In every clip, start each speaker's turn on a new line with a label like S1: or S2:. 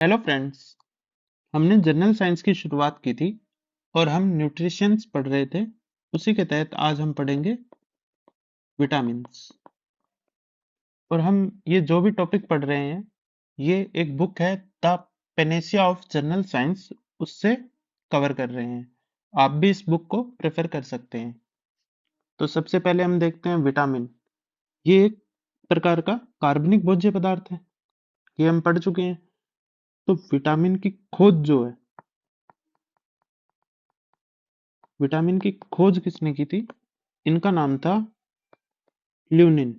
S1: Hello friends. हमने general science की शुरुआत की थी और हम न्यूट्रिशंस पढ़ रहे थे। उसी के तहत आज हम पढ़ेंगे विटामिन्स। और हम ये जो भी टॉपिक पढ़ रहे हैं, ये एक बुक है the Panacea of general science, उससे कवर कर रहे हैं। आप भी इस बुक को प्रेफर कर सकते हैं। तो सबसे पहले हम देखते हैं विटामिन। ये एक प्रकार का कार्बनिक भोज्य पदार्थ है, ये हम पढ़ चुके हैं। तो विटामिन की खोज जो है, विटामिन की खोज किसने की थी? इनका नाम था ल्यूनिन।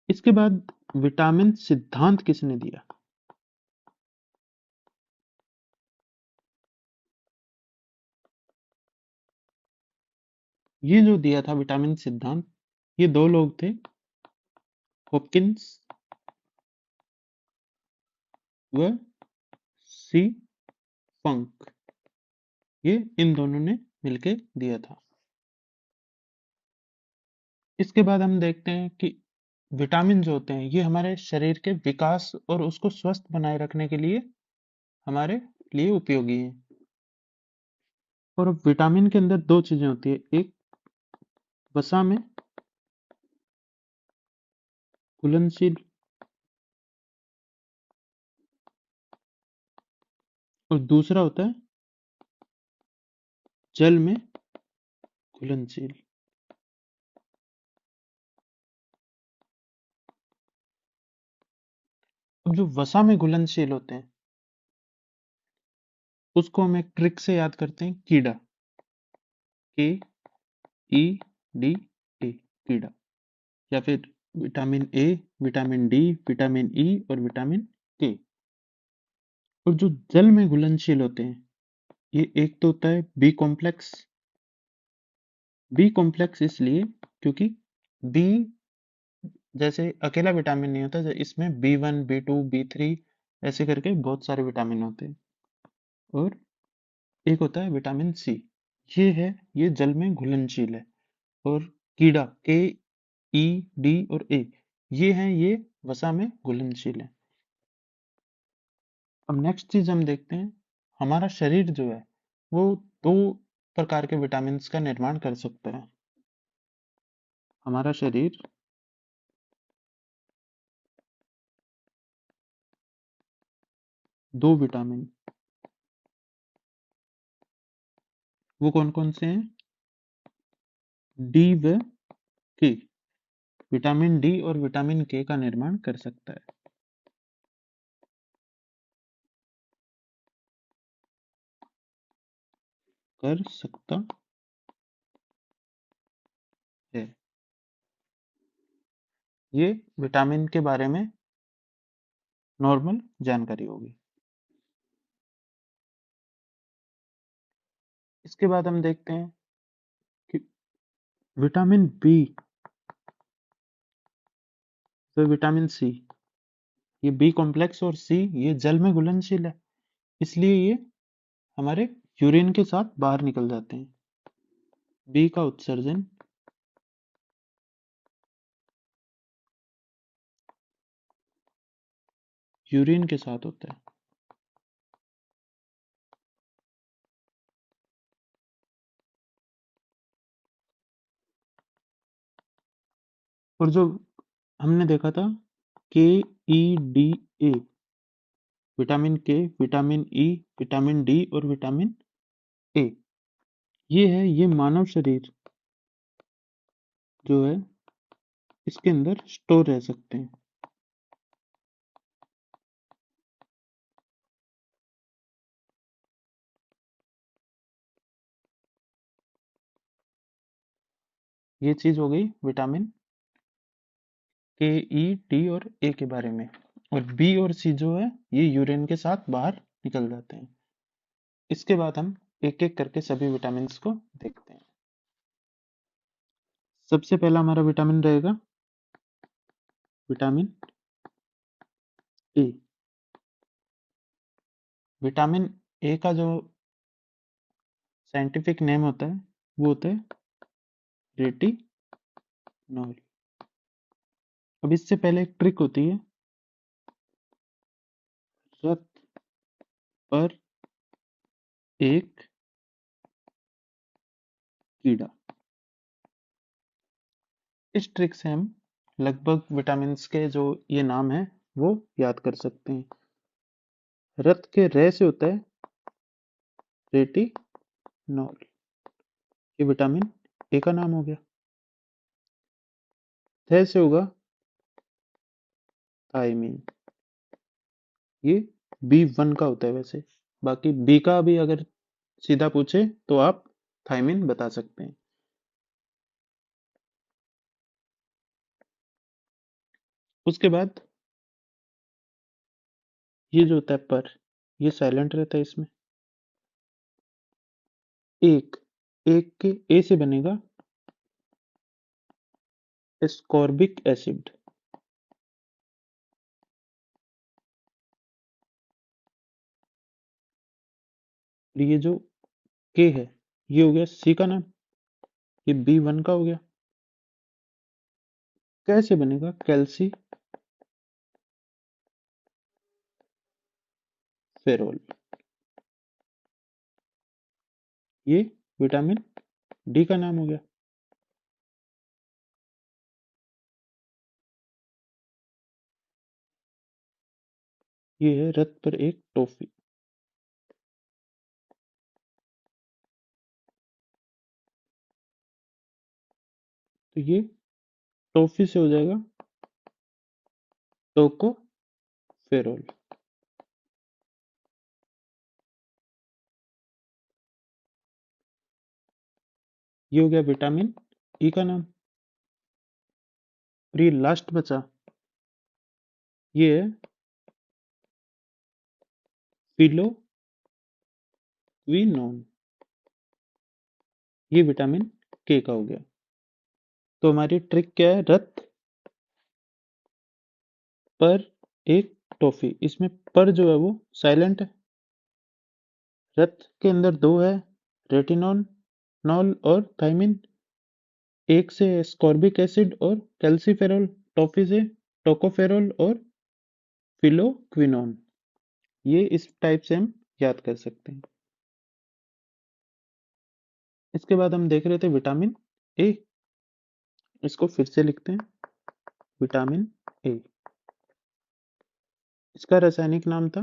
S1: इसके बाद विटामिन सिद्धांत किसने दिया? ये जो दिया था विटामिन सिद्धांत, ये दो लोग थे, हॉपकिंस व सी फंक। ये इन दोनों ने मिलके दिया था। इसके बाद हम देखते हैं कि विटामिन जो होते हैं, ये हमारे शरीर के विकास और उसको स्वस्थ बनाए रखने के लिए हमारे लिए उपयोगी हैं। और विटामिन के अंदर दो चीजें होती है, एक वसा में घुलनशील और दूसरा होता है जल में घुलनशील। अब जो वसा में घुलनशील होते हैं, उसको हम एक ट्रिक से याद करते हैं, कीड़ा। के ई डी ए, कीड़ा। या फिर vitamin A, vitamin D, vitamin E और विटामिन के। और जो जल में घुलनशील होते हैं, ये एक तो होता है बी कॉम्प्लेक्स। बी कॉम्प्लेक्स इसलिए क्योंकि बी जैसे अकेला विटामिन नहीं होता, इसमें B1, B2, B3 ऐसे करके बहुत सारे विटामिन होते हैं। और एक होता है विटामिन सी, ये जल में घुलनशील है। और कीड़ा के ई डी और ए, ये वसा में घुलनशील है। अब नेक्स्ट चीज हम देखते हैं, हमारा शरीर जो है वो दो प्रकार के विटामिन्स का निर्माण कर सकता है। हमारा शरीर दो विटामिन, वो कौन कौन से हैं? डी व के। विटामिन डी और विटामिन के का निर्माण कर सकता है। कर सकता है। ये विटामिन के बारे में नॉर्मल जानकारी होगी। इसके बाद हम देखते हैं कि विटामिन बी व विटामिन सी, ये बी कॉम्प्लेक्स और सी ये जल में घुलनशील है, इसलिए ये हमारे यूरिन के साथ बाहर निकल जाते हैं। बी का उत्सर्जन यूरिन के साथ होता है। और जो हमने देखा था के ई डी ए, विटामिन के, विटामिन ई, विटामिन डी और विटामिन ए, ये मानव शरीर जो है इसके अंदर स्टोर रह सकते हैं। ये चीज हो गई विटामिन के, ई, डी और ए के बारे में। और बी और सी जो है ये यूरिन के साथ बाहर निकल जाते हैं। इसके बाद हम एक एक करके सभी विटामिन को देखते हैं। सबसे पहला हमारा विटामिन रहेगा विटामिन ए। विटामिन ए का जो साइंटिफिक नेम होता है वो होता है रेटिनॉल। अब इससे पहले एक ट्रिक होती है, रथ पर एक कीड़ा। इस ट्रिक से हम लगभग विटामिन के जो ये नाम है वो याद कर सकते हैं। रथ के रे से होता है रेटिनॉल, ये विटामिन ए का नाम हो गया। थे से होगा थायमीन, ये B1 का होता है वैसे। बाकी बी का भी अगर सीधा पूछे तो आप थायमीन बता सकते हैं। उसके बाद ये जो होता है पर, ये साइलेंट रहता है इसमें। एक एक के ए से बनेगा एस्कॉर्बिक एसिड। ये जो के है ये हो गया सी का नाम, ये B1 का हो गया। कैसे बनेगा कैल्सी फेरोल, ये विटामिन डी का नाम हो गया। ये है रथ पर एक टॉफी। तो ये टॉफी से हो जाएगा टोको फेरोल। ये हो गया विटामिन ई का नाम। और ये लास्ट बचा, ये है फिलोक्विनोन, ये विटामिन के का हो गया। तो हमारी ट्रिक क्या है, रथ पर एक टॉफी, इसमें पर जो है वो साइलेंट है। रथ के अंदर दो है, रेटिनॉल नॉल और थायमिन। एक से स्कॉर्बिक एसिड और कैल्सीफेरॉल, टॉफी से टोकोफेरॉल और फिलोक्विनोन। ये इस टाइप से हम याद कर सकते हैं। इसके बाद हम देख रहे थे विटामिन ए, इसको फिर से लिखते हैं विटामिन ए। इसका रासायनिक नाम था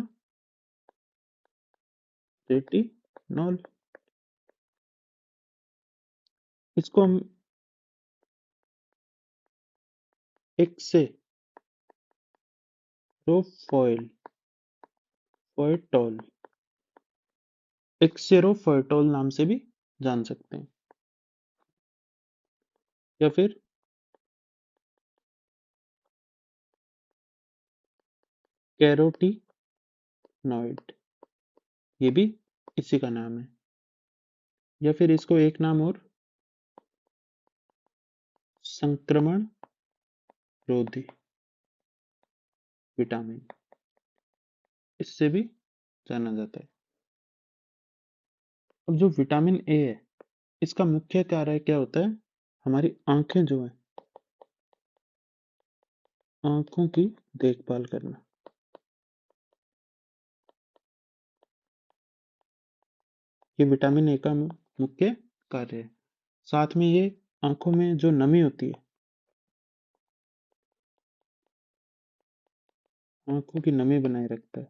S1: रेटिनॉल। इसको हम एक्सेरोफॉइल फोएटॉल, एक्सेरोफोएटॉल नाम से भी जान सकते हैं, या फिर कैरोटीनॉइड, ये भी इसी का नाम है। या फिर इसको एक नाम और संक्रमण रोधी विटामिन, इससे भी जाना जाता है। अब जो विटामिन ए है, इसका मुख्य कार्य क्या होता है, हमारी आंखें जो है, आंखों की देखभाल करना, ये विटामिन ए का मुख्य कार्य है। साथ में ये आंखों में जो नमी होती है, आंखों की नमी बनाए रखता है।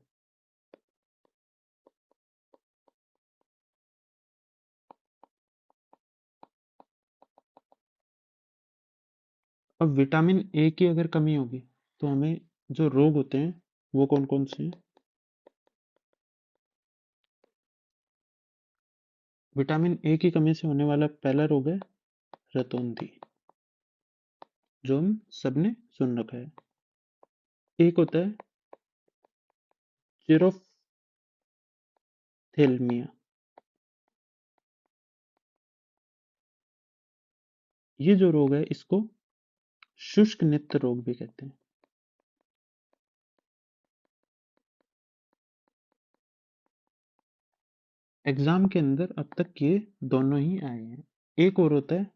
S1: अब विटामिन ए की अगर कमी होगी तो हमें जो रोग होते हैं वो कौन कौन से हैं। विटामिन ए की कमी से होने वाला पहला रोग है रतौंधी, जो हम सबने सुन रखा है। एक होता है जीरोथेल्मिया, ये जो रोग है इसको शुष्क नेत्र रोग भी कहते हैं। एग्जाम के अंदर अब तक ये दोनों ही आए हैं। एक और होता है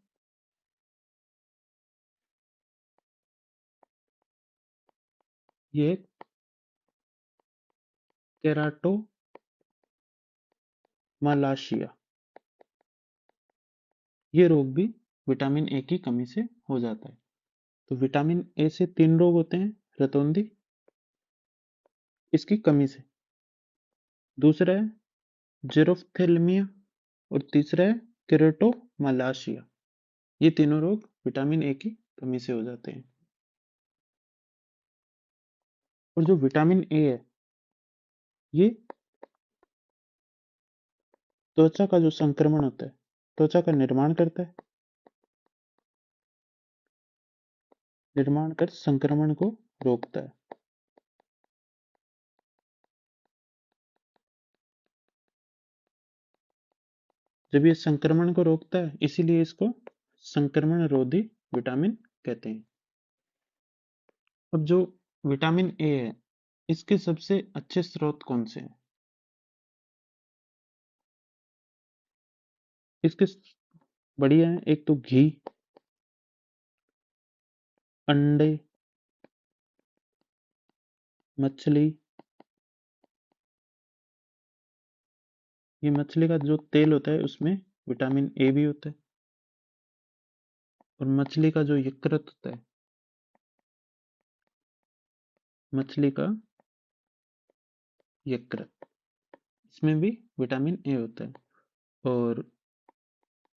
S1: ये केराटोमालाशिया, ये रोग भी विटामिन ए की कमी से हो जाता है। तो विटामिन ए से 3 रोग होते हैं, रतौंधी, इसकी कमी से। दूसरा है जेरोफ्थेल्मिया और तीसरा है केराटोमालाशिया। ये तीनों रोग विटामिन ए की कमी से हो जाते हैं। और जो विटामिन ए है, ये त्वचा का जो संक्रमण होता है, त्वचा का निर्माण करता है, निर्माण कर संक्रमण को रोकता है। जब ये संक्रमण को रोकता है, इसीलिए इसको संक्रमण रोधी विटामिन कहते हैं। अब जो विटामिन ए है, इसके सबसे अच्छे स्रोत कौन से हैं? इसके बढ़िया है, एक तो घी, अंडे, मछली। ये मछली का जो तेल होता है, उसमें विटामिन ए भी होता है। और मछली का जो यकृत होता है, मछली का यकृत, इसमें भी विटामिन ए होता है। और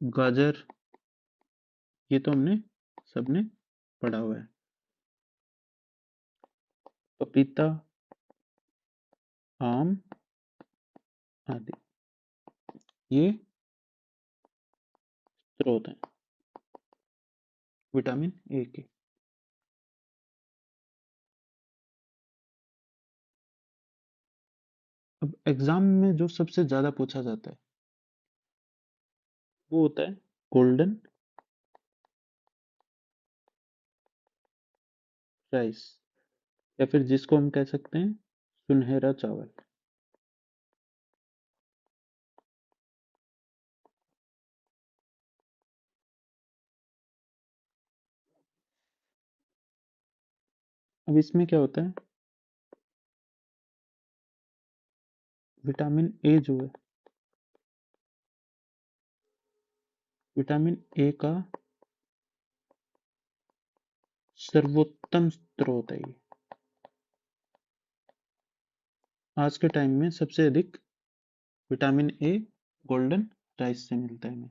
S1: गाजर, ये तो हमने सबने पढ़ा हुआ है। पपीता, आम आदि, ये स्रोत हैं विटामिन ए के। अब एग्जाम में जो सबसे ज्यादा पूछा जाता है, वो होता है गोल्डन राइस, या फिर जिसको हम कह सकते हैं सुनहरा चावल। अब इसमें क्या होता है, विटामिन ए जो है, विटामिन ए का सर्वोत्तम स्रोत है ये। आज के टाइम में सबसे अधिक विटामिन ए गोल्डन राइस से मिलता है हमें।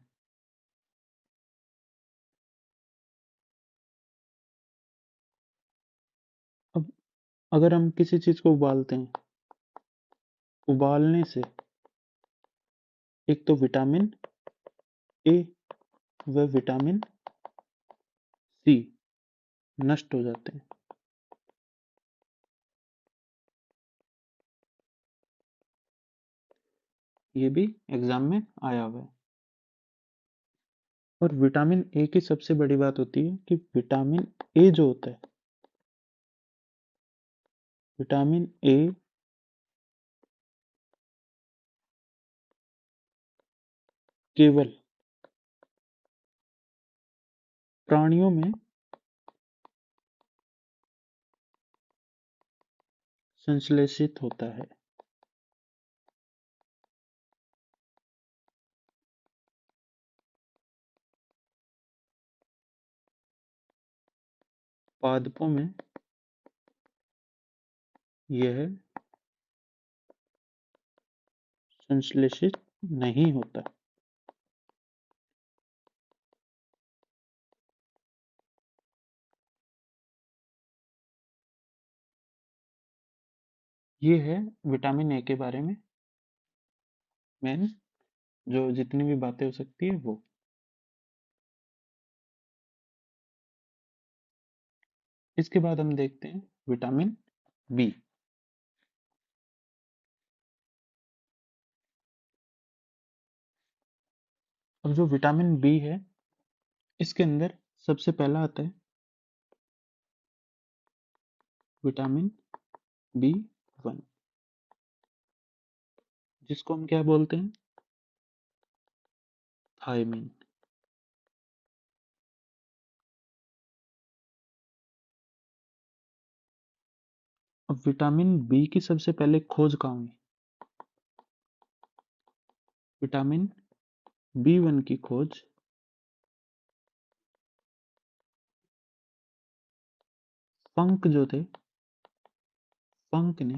S1: अब अगर हम किसी चीज को उबालते हैं, उबालने से एक तो विटामिन ए व विटामिन सी नष्ट हो जाते हैं। ये भी एग्जाम में आया हुआ है। और विटामिन ए की सबसे बड़ी बात होती है कि विटामिन ए जो होता है, विटामिन ए केवल प्राणियों में संश्लेषित होता है। पादपों में यह संश्लेषित नहीं होता। ये है विटामिन ए के बारे में मेन, जो जितनी भी बातें हो सकती है वो। इसके बाद हम देखते हैं विटामिन बी। अब जो विटामिन बी है, इसके अंदर सबसे पहला आता है विटामिन बी वन, जिसको हम क्या बोलते हैं, थायमिन। अब विटामिन बी की सबसे पहले खोज कहाँ हुई? विटामिन B1 की खोज फंक जो थे, फंक ने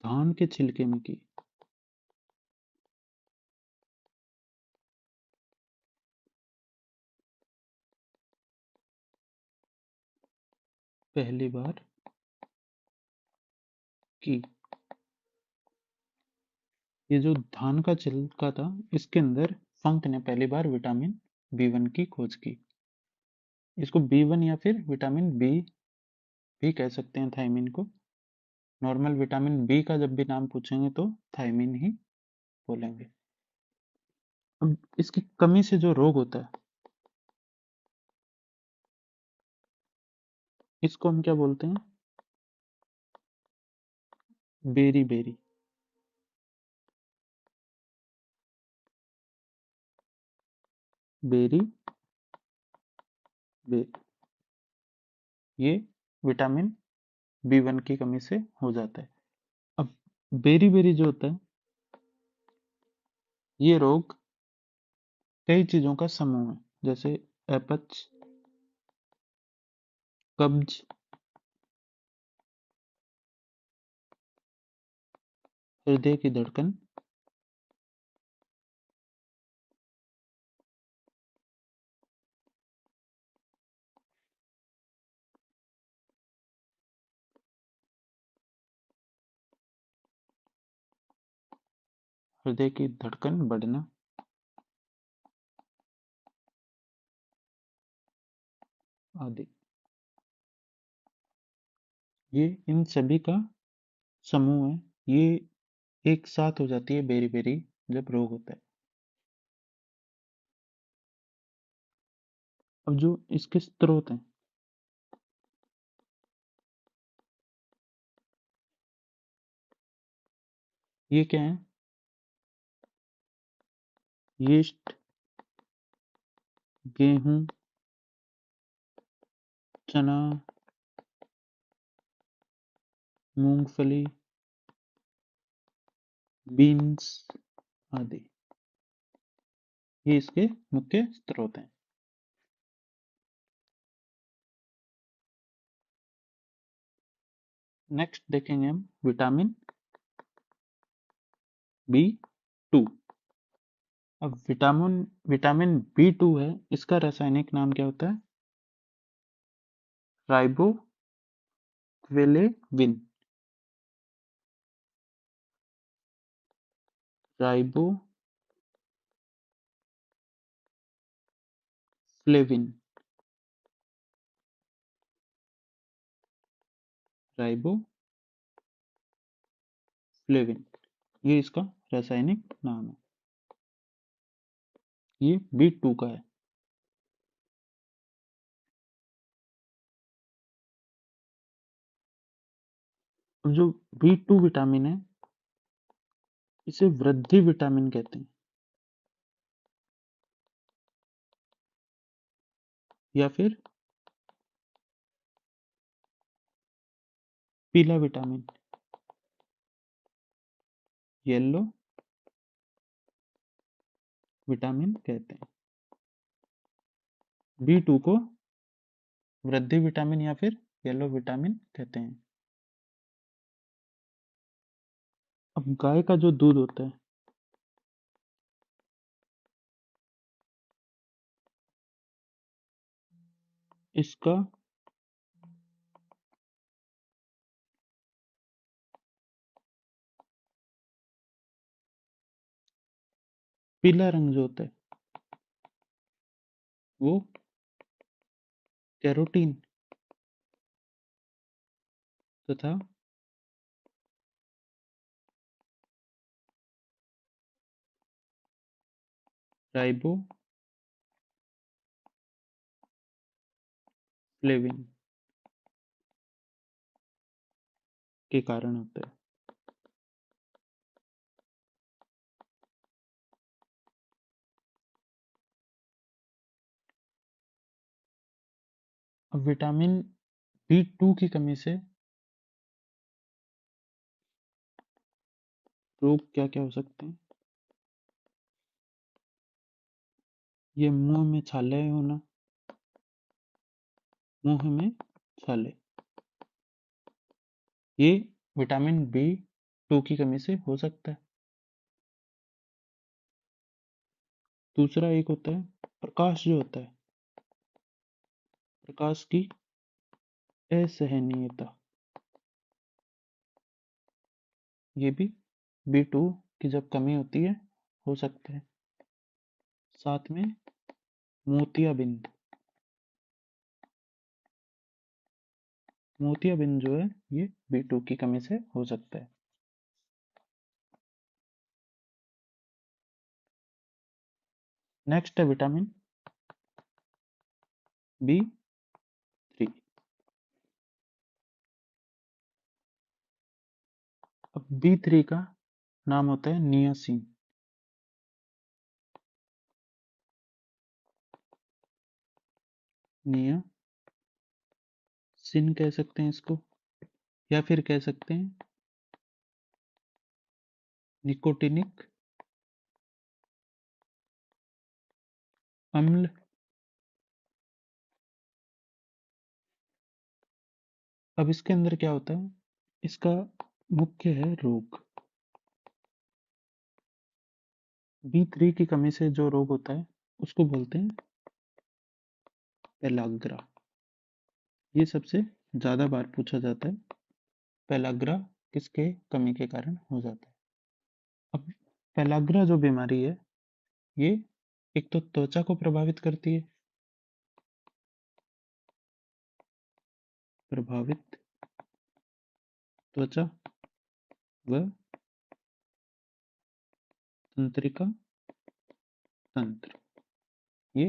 S1: धान के छिलके में की। पहली बार की। ये जो धान का छिलका था, इसके अंदर फंक ने पहली बार विटामिन B1 की खोज की। इसको B1 या फिर विटामिन बी भी कह सकते हैं, थायमिन को। नॉर्मल विटामिन बी का जब भी नाम पूछेंगे तो थायमिन ही बोलेंगे। अब इसकी कमी से जो रोग होता है, इसको हम क्या बोलते हैं? Berry berry. बेरी बेरी, ये विटामिन B1 की कमी से हो जाता है। अब बेरी बेरी जो होता है, ये रोग कई चीजों का समूह है, जैसे अपच, कब्ज, हृदय की धड़कन, हृदय की धड़कन बढ़ना आदि, ये इन सभी का समूह है। ये एक साथ हो जाती है बेरी बेरी जब रोग होता है। अब जो इसके स्रोत हैं, ये क्या है? यीस्ट, गेहूं, चना, मूंगफली, बीन्स आदि, ये इसके मुख्य स्रोत हैं। नेक्स्ट देखेंगे हम विटामिन B2। अब विटामिन B2 है, इसका रासायनिक नाम क्या होता है? राइबोफ्लेविन। राइबोफ्लेविन। राइबोफ्लेविन, ये इसका रासायनिक नाम है। ये B2 का है। अब जो B2 विटामिन है, इसे वृद्धि विटामिन कहते हैं, या फिर पीला विटामिन, येलो विटामिन कहते हैं। B2 को वृद्धि विटामिन या फिर येलो विटामिन कहते हैं। अब गाय का जो दूध होता है, इसका पीला रंग जो होता है, वो कैरोटीन तथा राइबोफ्लेविन के कारण होता है। अब विटामिन B2 की कमी से रोग क्या क्या हो सकते हैं? ये मुंह में छाले होना, मुंह में छाले, ये विटामिन B2 की कमी से हो सकता है। दूसरा एक होता है प्रकाश, जो होता है प्रकाश की असहनीयता, ये भी B2 की जब कमी होती है हो सकता है। साथ में मोतियाबिंद, मोतियाबिंद जो है ये B2 की कमी से हो सकता है। नेक्स्ट है विटामिन B3। अब B3 का नाम होता है नियासिन। नियासिन कह सकते हैं इसको, या फिर कह सकते हैं निकोटिनिक अम्ल। अब इसके अंदर क्या होता है, इसका मुख्य है रोग। B3 की कमी से जो रोग होता है उसको बोलते हैं पेलाग्रा। ये सबसे ज्यादा बार पूछा जाता है, पेलाग्रा किसके कमी के कारण हो जाता है। अब पेलाग्रा जो बीमारी है ये एक तो त्वचा को प्रभावित करती है, प्रभावित त्वचा व तंत्रिका तंत्र, ये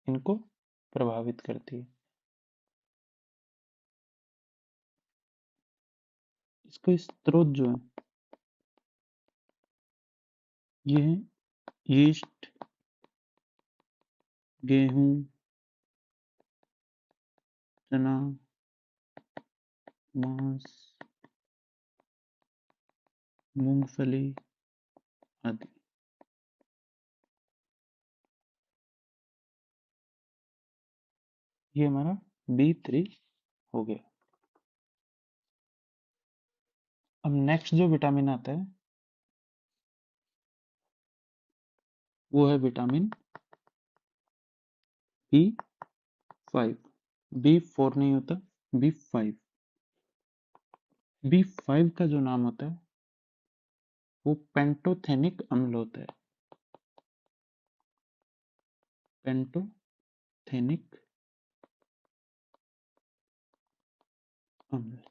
S1: इनको प्रभावित करती है। इसके स्रोत जो है ये है यीस्ट, गेहूं, चना, मांस, मूंगफली आदि। ये हमारा B3 हो गया। अब नेक्स्ट जो विटामिन आता है वो है विटामिन B5। B4 नहीं होता, B5। B5 का जो नाम होता है वो पेंटोथेनिक अम्ल होता है, पेंटोथेनिक अम्ल।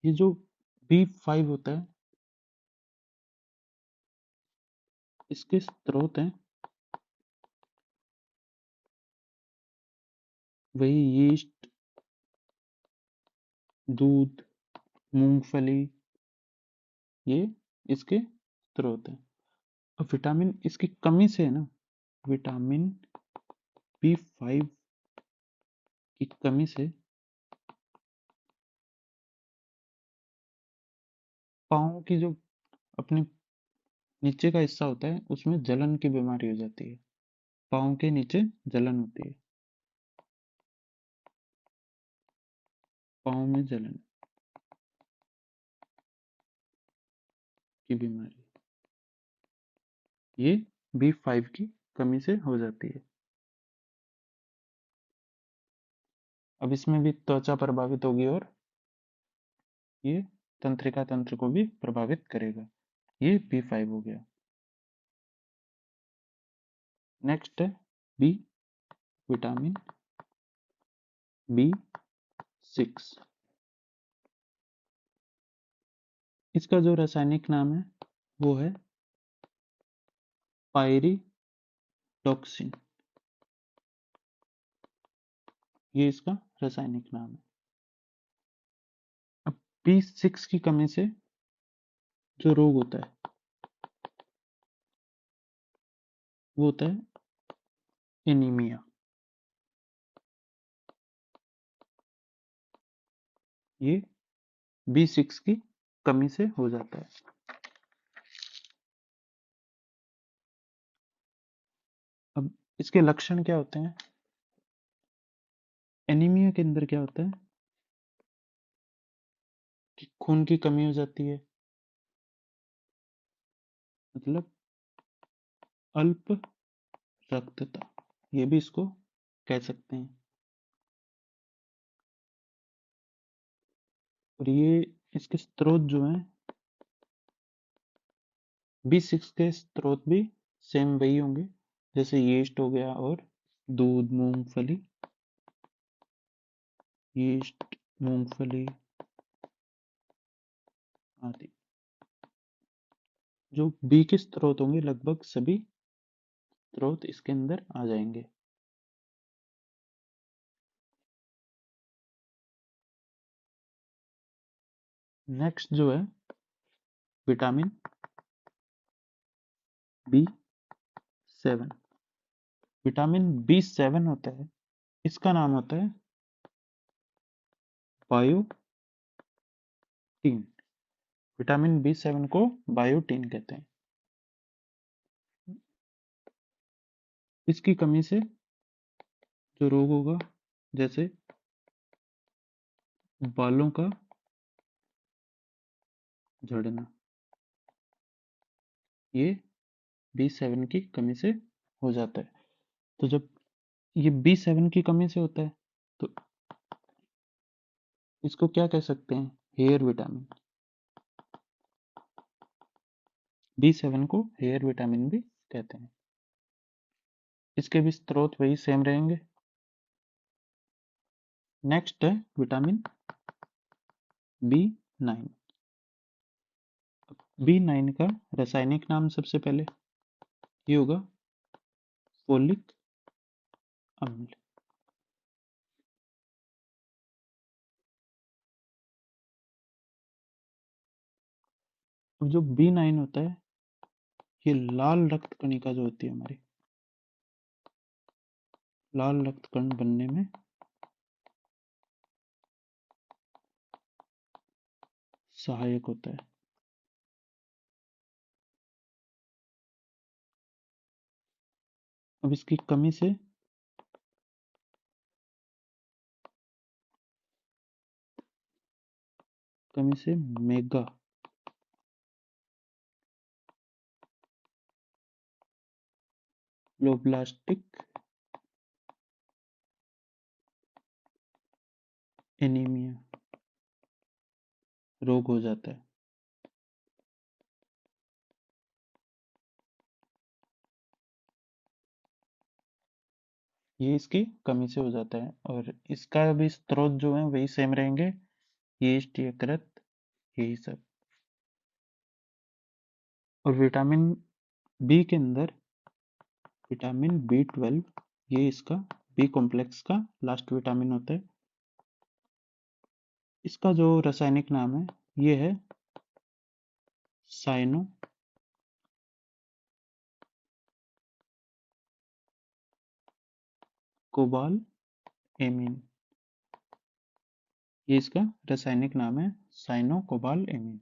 S1: ये जो B5 होता है इसके स्रोत हैं वही यीस्ट, दूध, मूंगफली, ये इसके स्रोत हैं। अब विटामिन इसकी कमी से है ना, विटामिन B5 की कमी से पाँव की जो अपने नीचे का हिस्सा होता है उसमें जलन की बीमारी हो जाती है, पाँव के नीचे जलन होती है, पाँव में जलन की बीमारी, ये B5 की कमी से हो जाती है। अब इसमें भी त्वचा प्रभावित होगी और ये तंत्रिका तंत्र को भी प्रभावित करेगा। ये B5 हो गया। नेक्स्ट है बी विटामिन B6। इसका जो रासायनिक नाम है वो है पायरिटॉक्सिन, ये इसका रासायनिक नाम है। अब B6 की कमी से जो रोग होता है वो होता है एनीमिया। ये B6 की कमी से हो जाता है। अब इसके लक्षण क्या होते हैं? एनीमिया के अंदर क्या होता है कि खून की कमी हो जाती है, मतलब अल्प रक्तता, ये भी इसको कह सकते हैं। और ये इसके स्रोत जो हैं, B6 के स्रोत भी सेम वही होंगे, जैसे यीस्ट हो गया और दूध, मूंगफली, यीस्ट, मूंगफली आदि। जो बी के स्रोत होंगे लगभग सभी स्रोत इसके अंदर आ जाएंगे। नेक्स्ट जो है विटामिन B7। विटामिन B7 होता है, इसका नाम होता है बायोटीन। विटामिन B7 को बायोटीन कहते हैं। इसकी कमी से जो रोग होगा, जैसे बालों का झड़ना, ये B7 की कमी से हो जाता है। तो जब ये B7 की कमी से होता है तो इसको क्या कह सकते हैं? Hair vitamin. B7 को हेयर विटामिन भी कहते हैं। इसके भी स्रोत वही सेम रहेंगे। नेक्स्ट है विटामिन B9। B9 का रासायनिक नाम सबसे पहले ये होगा फोलिक अम्ल। अब जो B9 होता है, ये लाल रक्त कणिका जो होती है हमारी, लाल रक्त कण बनने में सहायक होता है। अब इसकी कमी से मेगा लोब्लास्टिक एनीमिया रोग हो जाता है। ये इसकी कमी से हो जाता है और इसका भी स्रोत जो है वही सेम रहेंगे, यीस्ट, यकृत, यही सब। और विटामिन बी के अंदर विटामिन B12, ये इसका बी कॉम्प्लेक्स का लास्ट विटामिन होता है। इसका जो रासायनिक नाम है ये है साइनो कोबाल एमीन। ये इसका रासायनिक नाम है साइनो कोबाल एमीन।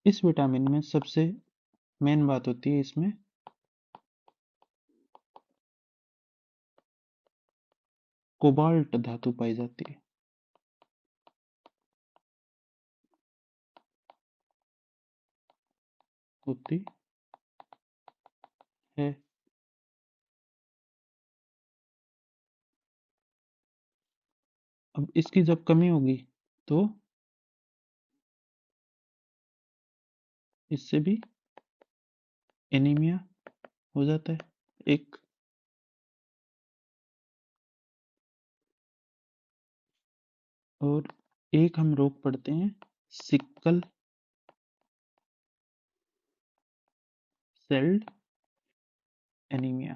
S1: इस विटामिन में सबसे मेन बात होती है, इसमें कोबाल्ट धातु पाई जाती है, होती है। अब इसकी जब कमी होगी तो इससे भी एनीमिया हो जाता है एक। और एक हम रोग पढ़ते हैं सिकल सेल्ड एनीमिया।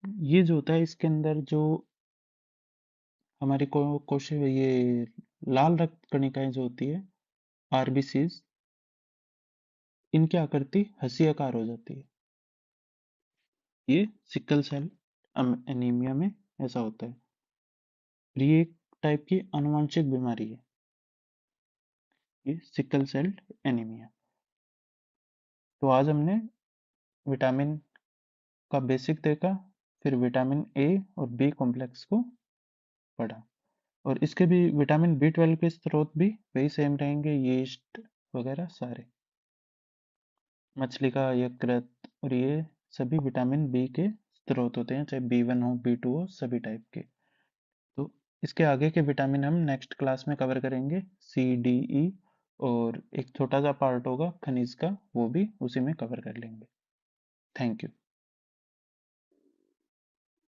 S1: ये जो होता है इसके अंदर जो हमारी कोशिश, ये लाल रक्त कणिकाएं जो होती है, आरबीसीज, इनकी आकृति हंसी आकार हो जाती है। ये सिकल सेल एनीमिया में ऐसा होता है। ये एक टाइप की आनुवंशिक बीमारी है, ये सिकल सेल एनीमिया। तो आज हमने विटामिन का बेसिक देखा, फिर विटामिन ए और बी कॉम्प्लेक्स को पढ़ा, और इसके भी विटामिन बी 12 के स्रोत भी वही सेम रहेंगे, यीस्ट वगैरह सारे, मछली का यकृत, और ये सभी विटामिन बी के स्रोत होते हैं, चाहे बी 1 हो बी 2 हो, सभी टाइप के। तो इसके आगे के विटामिन हम नेक्स्ट क्लास में कवर करेंगे, सी डी ई, और एक छोटा सा पार्ट होगा खनिज का, वो भी उसी में कवर कर लेंगे। Thank you.